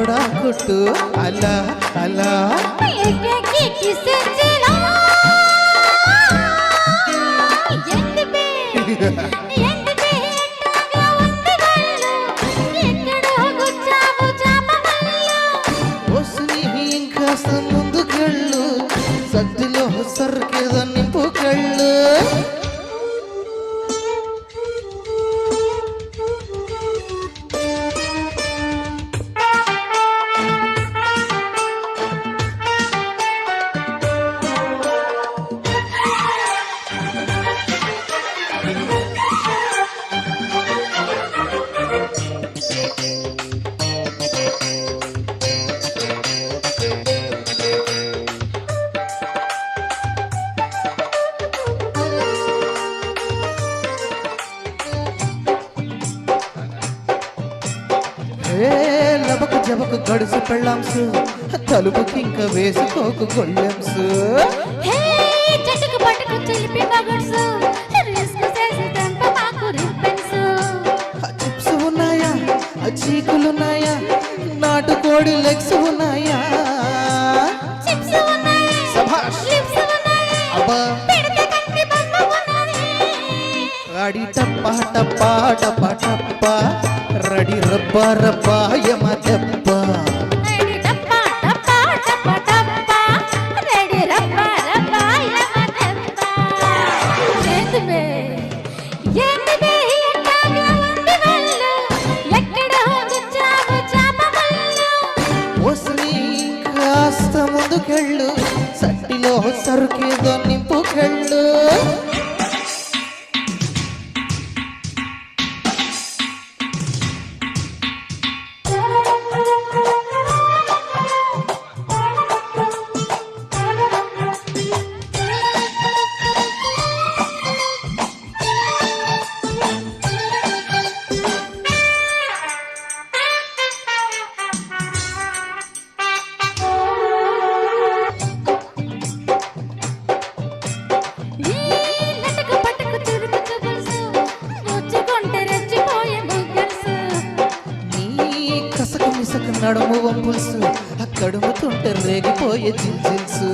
soda కొట్టు అలా అలా ఇంకాస్త ముందుకెళ్ళు సద్దిలో సరికేదో నింపుకెళ్ళు లబకు జబకు గడుసు పెళ్ళాంసు తలుపుకి ఇంకా వేసుకోకు గొల్లెంసు చిప్స్ ఉన్నాయా చీకులున్నాయా నాటుకోడి లెగ్స్ ఉన్నాయా గాడి టప్పా టప్పా టప్పా టప్పా రెడీ రబ్బా రబ్బా యమ దెబ్బ కాస్త ముందుకెళ్ళు సట్టిలో సరుకేదో నింపుకెళ్ళు నడుము వంపుల్సు అక్కడుముతుంటే రేగిపోయే జిల్జిల్సు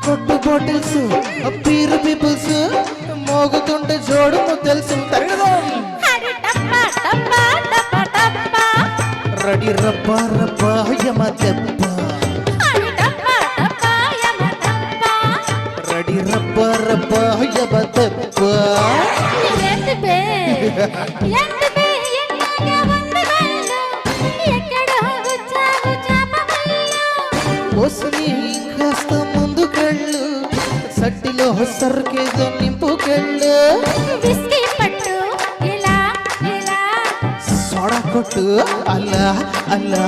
కొట్టు బాటిల్స్ పీరు పీపుల్స్ మోగుతుంటే జోడుము తెలుసు రెడీ రబ్బా రబ్బా యమ దెబ్బ రెడీ రబ్బా రబ్బా యమ దెబ్బ కాస్త ముందుకెళ్ళు సట్టిలో సరుకేదో నింపుకెళ్ళు సోడా కొట్టు అలా అలా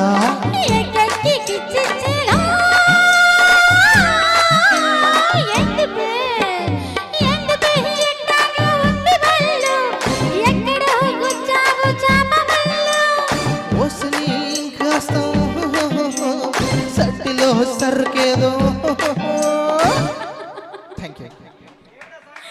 సట్టిలో సరుకేదో